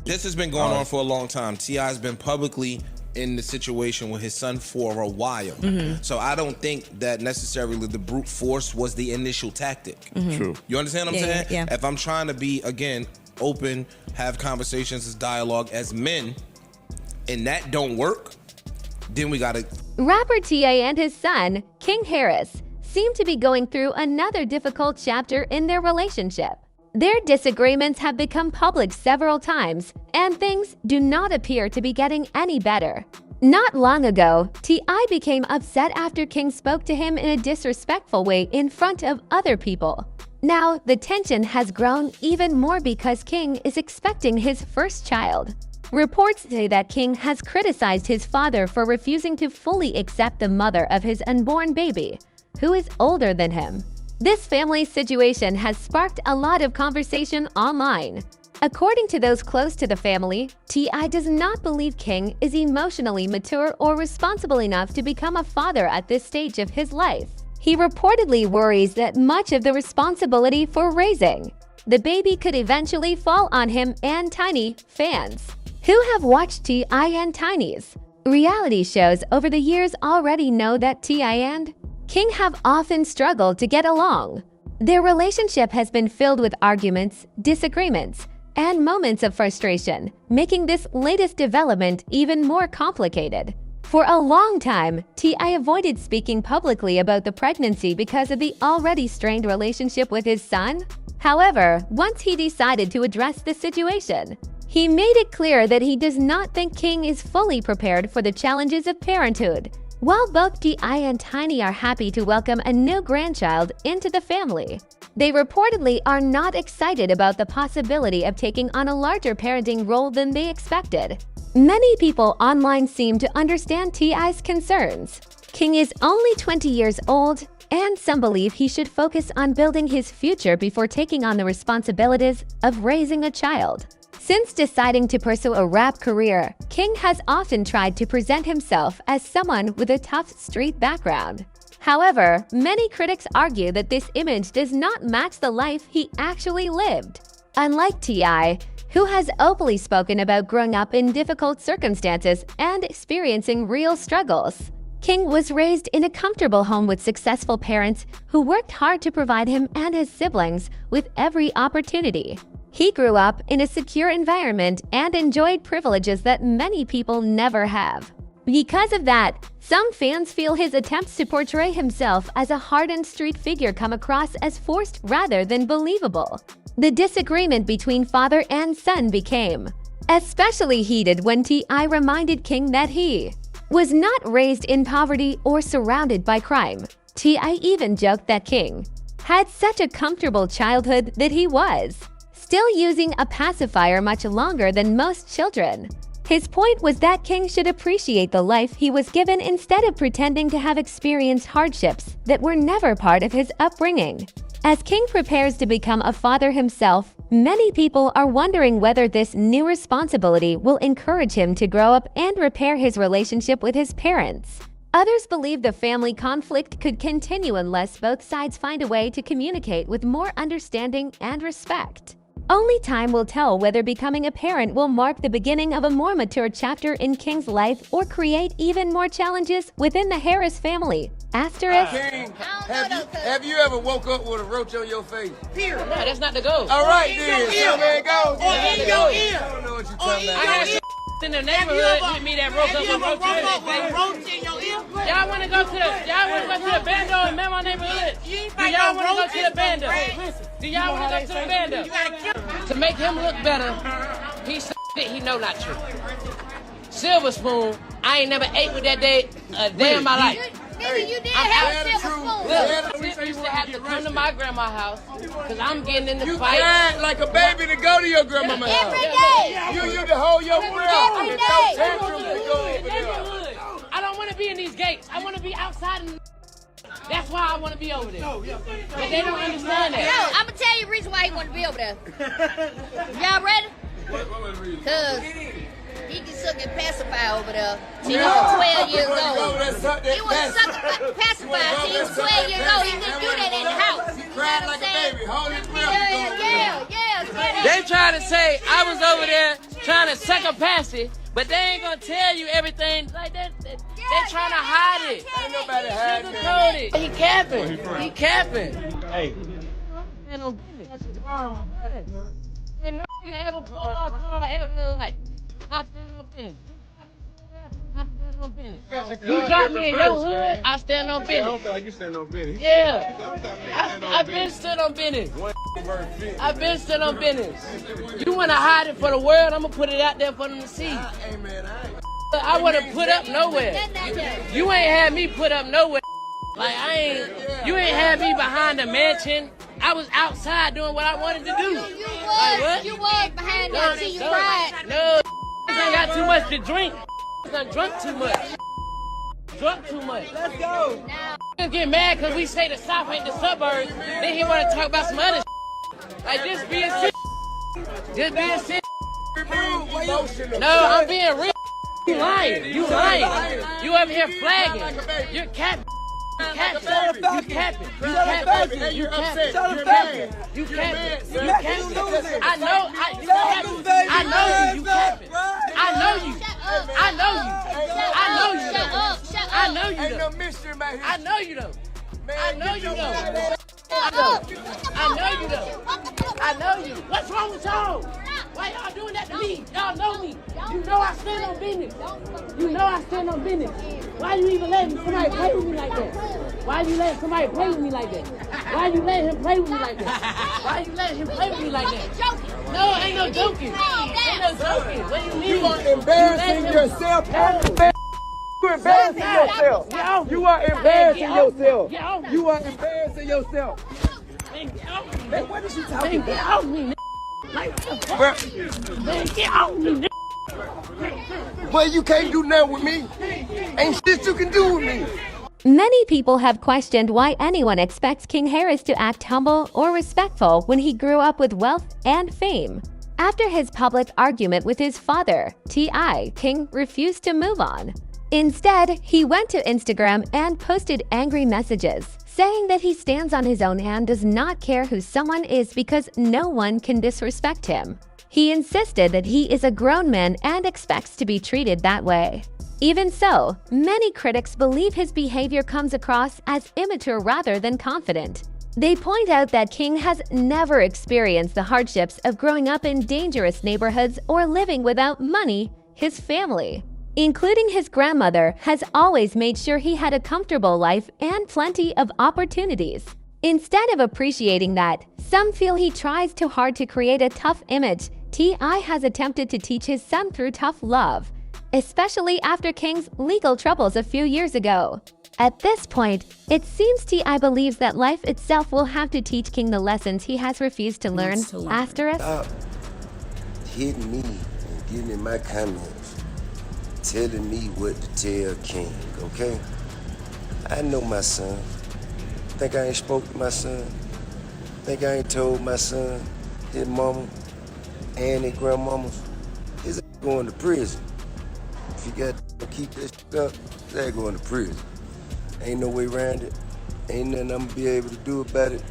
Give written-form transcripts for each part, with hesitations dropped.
This has been going on for a long time. T.I.'s been publicly in the situation with his son for a while. So I don't think that necessarily the brute force was the initial tactic. True. You understand what I'm saying? Yeah. If I'm trying to be, again, open, have conversations as dialogue as men, and that don't work, then we gotta... Rapper T.I. and his son, King Harris, seem to be going through another difficult chapter in their relationship. Their disagreements have become public several times, and things do not appear to be getting any better. Not long ago, T.I. became upset after King spoke to him in a disrespectful way in front of other people. Now, the tension has grown even more because King is expecting his first child. Reports say that King has criticized his father for refusing to fully accept the mother of his unborn baby, who is older than him. This family situation has sparked a lot of conversation online. According to those close to the family, T.I. does not believe King is emotionally mature or responsible enough to become a father at this stage of his life. He reportedly worries that much of the responsibility for raising the baby could eventually fall on him and Tiny fans who have watched T.I. and Tiny's reality shows over the years already know that T.I. and King have often struggled to get along. Their relationship has been filled with arguments, disagreements, and moments of frustration, making this latest development even more complicated. For a long time, T.I. avoided speaking publicly about the pregnancy because of the already strained relationship with his son. However, once he decided to address the situation, he made it clear that he does not think King is fully prepared for the challenges of parenthood. While both T.I. and Tiny are happy to welcome a new grandchild into the family, they reportedly are not excited about the possibility of taking on a larger parenting role than they expected. Many people online seem to understand T.I.'s concerns. King is only 20 years old, and some believe he should focus on building his future before taking on the responsibilities of raising a child. Since deciding to pursue a rap career, King has often tried to present himself as someone with a tough street background. However, many critics argue that this image does not match the life he actually lived. Unlike T.I., who has openly spoken about growing up in difficult circumstances and experiencing real struggles, King was raised in a comfortable home with successful parents who worked hard to provide him and his siblings with every opportunity. He grew up in a secure environment and enjoyed privileges that many people never have. Because of that, some fans feel his attempts to portray himself as a hardened street figure come across as forced rather than believable. The disagreement between father and son became especially heated when T.I. reminded King that he was not raised in poverty or surrounded by crime. T.I. even joked that King had such a comfortable childhood that he was still using a pacifier much longer than most children. His point was that King should appreciate the life he was given instead of pretending to have experienced hardships that were never part of his upbringing. As King prepares to become a father himself, many people are wondering whether this new responsibility will encourage him to grow up and repair his relationship with his parents. Others believe the family conflict could continue unless both sides find a way to communicate with more understanding and respect. Only time will tell whether becoming a parent will mark the beginning of a more mature chapter in King's life or create even more challenges within the Harris family. Asterisk. King, have you ever woke up with a roach on your face? Here. No, that's not the goal. All right, then. So there it goes. Or in your ear. I don't know what you're talking about. I had some in the neighborhood with me that broke up with roach in your ear. Y'all want to go to the bando and man my neighborhood? Do y'all want to go to the bando? Do y'all want to go to the bando? To make him look better, he said that he know not true. Silver spoon, I ain't never ate with that day a day in my life. Nigga, you did have a silver spoon. Look, Tip used to have to come to my grandma's house because I'm getting in the You fight. cried like a baby to go to your grandmama's house. Every day. You to hold your breath Every and day. throw tantrums to go over there. Neighborhood. I don't want to be in these gates. I want to be outside. That's why I want to be over there. But they don't understand Yo, that. I'm going to tell you the reason why he want to be over there. Y'all ready? Because he can suck a pacifier over there till he was 12 years old. He was sucking pacifier till he was 12 years old. He couldn't do that in the house. You cried like a baby. Hold your breath. Yeah. They trying to say I was over there trying to sucker past it, but they ain't gonna tell you everything like that. They trying to hide it. Ain't nobody hiding it. Sugarcoat it. He capping. He capping. Hey. Ain't no business. Ain't no ever pull our car ever like. I stand on business. You got me in your hood, I stand on I don't business. feel like you stand on business. Yeah. I've been stood on business. I've been stood on business. You want to hide it for the world, I'm going to put it out there for them to see. Hey, man, I want to put up nowhere. You ain't had me put up nowhere. Like, you ain't had me behind the mansion. I was outside doing what I wanted to do. You was behind that till you cried. No, I got too much to drink. I drunk too much. Drunk too much. let's go. Get mad because we say the South ain't the suburbs. Then he want to talk about some other like this being shit. Just being shit. No, I'm being real. You lying. You lying. You over here flagging. You're capping. You capping. You capping. You capping. You capping. You capping. You capping. I know. I know you. You capping. I know you. I know you. I know you. Shut I know you Ain't no though. mystery about here. I know you though. I know you though. up. I know you though. I know you. What's wrong with y'all? Why y'all doing that to me? Y'all know me. You know I stand on business. You know I stand on business. Why you even letting somebody play with me like that? Why you letting somebody play with me like that? Why you letting him play with me like that? Why you letting him play with me like that? No, ain't no joking. Ain't no joking. What do you mean? You are embarrassing yourself. You embarrassing yourself. You are embarrassing yourself. You are embarrassing yourself. Man, get off me. Man, what is you talking Man, get about? off me. Like, what the fuck? Man, get off me. Well, you can't do nothing with me. Ain't shit you can do with me. Many people have questioned why anyone expects King Harris to act humble or respectful when he grew up with wealth and fame. After his public argument with his father, T.I., King refused to move on. Instead, he went to Instagram and posted angry messages, saying that he stands on his own and does not care who someone is because no one can disrespect him. He insisted that he is a grown man and expects to be treated that way. Even so, many critics believe his behavior comes across as immature rather than confident. They point out that King has never experienced the hardships of growing up in dangerous neighborhoods or living without money. His family, including his grandmother, has always made sure he had a comfortable life and plenty of opportunities. Instead of appreciating that, some feel he tries too hard to create a tough image. T.I. has attempted to teach his son through tough love, especially after King's legal troubles a few years ago. At this point, it seems T.I. believes that life itself will have to teach King the lessons he has refused to learn. Asterisk. Stop hitting me and getting in my comments, telling me what to tell King, okay? I know my son. Think I ain't spoke to my son? Think I ain't told my son, his mama, and his grandmamas, his going to prison. If you got to keep this up, they're going to prison. Ain't no way around it. Ain't nothing I'm gonna be able to do about it.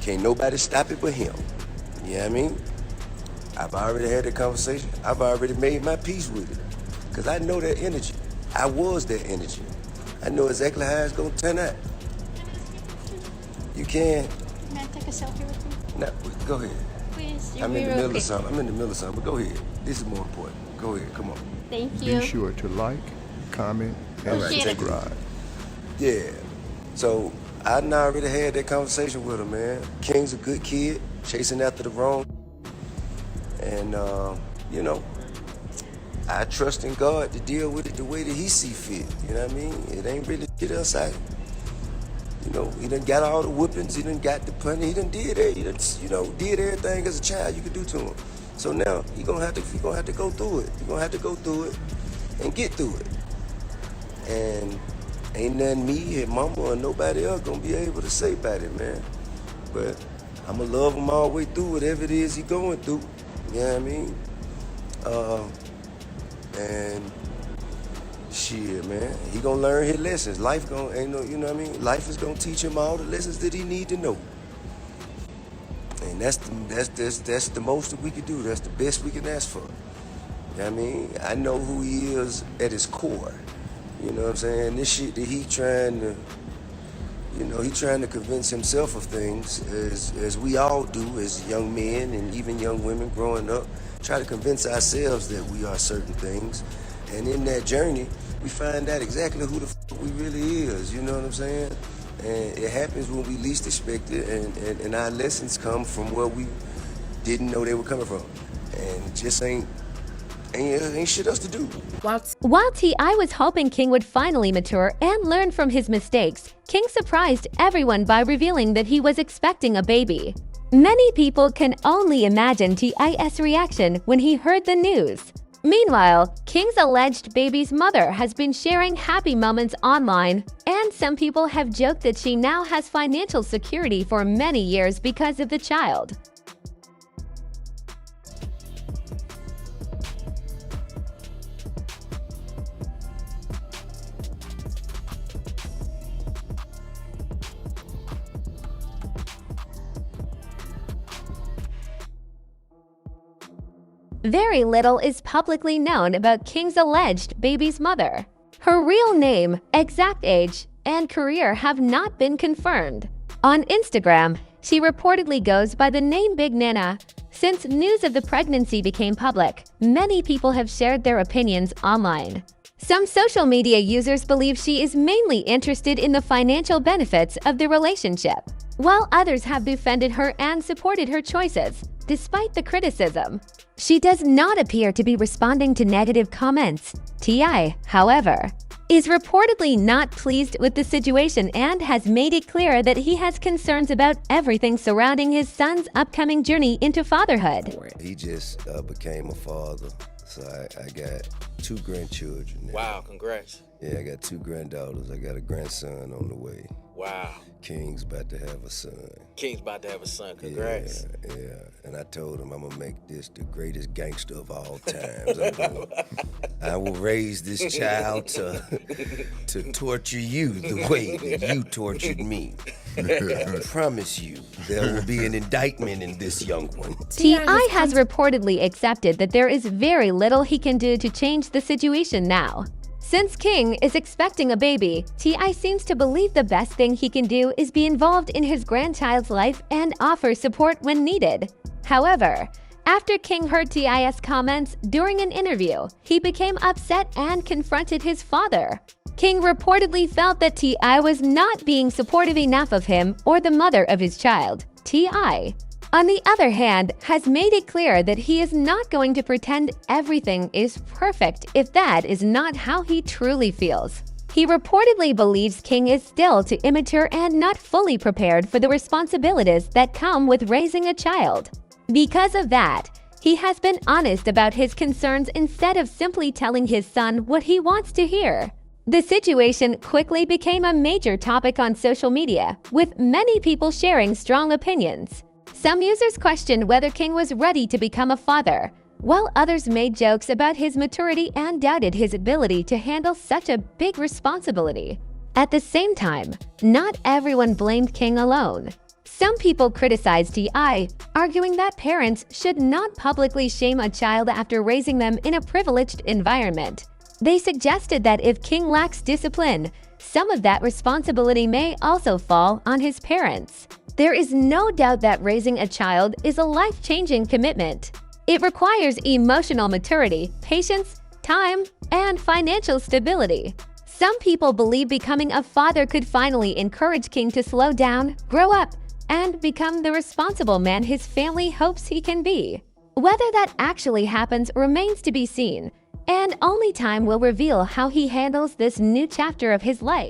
Can't nobody stop it but him. You know what I mean? I've already had the conversation. I've already made my peace with it. Because I know that energy. I was that energy. I know exactly how it's gonna turn out. You can. Can I take a selfie with you? No, go ahead. Please. I'm in the middle of something. I'm in the middle of something, but go ahead. This is more important. Go ahead, come on. Thank you. Be sure to like, comment, and All right, subscribe. Yeah. So I done already had that conversation with him, man. King's a good kid, chasing after the wrong. And you know, I trust in God to deal with it the way that he see fit. You know what I mean? It ain't really shit outside. You know, he done got all the whippings, he done got the punting, he done did it, he done, you know, did everything as a child you could do to him. So now he gonna have to go through it. He gonna have to go through it and get through it. And ain't nothing me, his mama, or nobody else gonna be able to say about it, man. But I'ma love him all the way through whatever it is he going through. You know what I mean? And shit, man, he gonna learn his lessons. Life gonna, ain't no, you know what I mean? Life is gonna teach him all the lessons that he need to know. And that's the most that we could do. That's the best we can ask for. I mean, I know who he is at his core. You know what I'm saying? This shit that he trying to, he trying to convince himself of things, as we all do as young men and even young women growing up, try to convince ourselves that we are certain things. And in that journey, we find out exactly who the fuck we really is, you know what I'm saying? And it happens when we least expect it, and our lessons come from where we didn't know they were coming from. And it just ain't shit else to do. While T.I. was hoping King would finally mature and learn from his mistakes, King surprised everyone by revealing that he was expecting a baby. Many people can only imagine T.I.'s reaction when he heard the news. Meanwhile, King's alleged baby's mother has been sharing happy moments online, and some people have joked that she now has financial security for many years because of the child. Very little is publicly known about King's alleged baby's mother. Her real name, exact age, and career have not been confirmed. On Instagram, she reportedly goes by the name Big Nana. Since news of the pregnancy became public, many people have shared their opinions online. Some social media users believe she is mainly interested in the financial benefits of the relationship, while others have defended her and supported her choices, despite the criticism. She does not appear to be responding to negative comments. T.I., however, is reportedly not pleased with the situation and has made it clear that he has concerns about everything surrounding his son's upcoming journey into fatherhood. He just became a father, so I got 2 grandchildren now. Wow, congrats. Yeah, I got 2 granddaughters. I got a grandson on the way. Wow. King's about to have a son. King's about to have a son. Congrats. Yeah. And I told him I'm gonna make this the greatest gangster of all times. I will raise this child to torture you the way that you tortured me. I promise you, there will be an indictment in this young one. T.I. has reportedly accepted that there is very little he can do to change the situation now. Since King is expecting a baby, T.I. seems to believe the best thing he can do is be involved in his grandchild's life and offer support when needed. However, after King heard T.I.'s comments during an interview, he became upset and confronted his father. King reportedly felt that T.I. was not being supportive enough of him or the mother of his child. T.I., on the other hand, has made it clear that he is not going to pretend everything is perfect if that is not how he truly feels. He reportedly believes King is still too immature and not fully prepared for the responsibilities that come with raising a child. Because of that, he has been honest about his concerns instead of simply telling his son what he wants to hear. The situation quickly became a major topic on social media, with many people sharing strong opinions. Some users questioned whether King was ready to become a father, while others made jokes about his maturity and doubted his ability to handle such a big responsibility. At the same time, not everyone blamed King alone. Some people criticized T.I., arguing that parents should not publicly shame a child after raising them in a privileged environment. They suggested that if King lacks discipline, some of that responsibility may also fall on his parents. There is no doubt that raising a child is a life-changing commitment. It requires emotional maturity, patience, time, and financial stability. Some people believe becoming a father could finally encourage King to slow down, grow up, and become the responsible man his family hopes he can be. Whether that actually happens remains to be seen, and only time will reveal how he handles this new chapter of his life.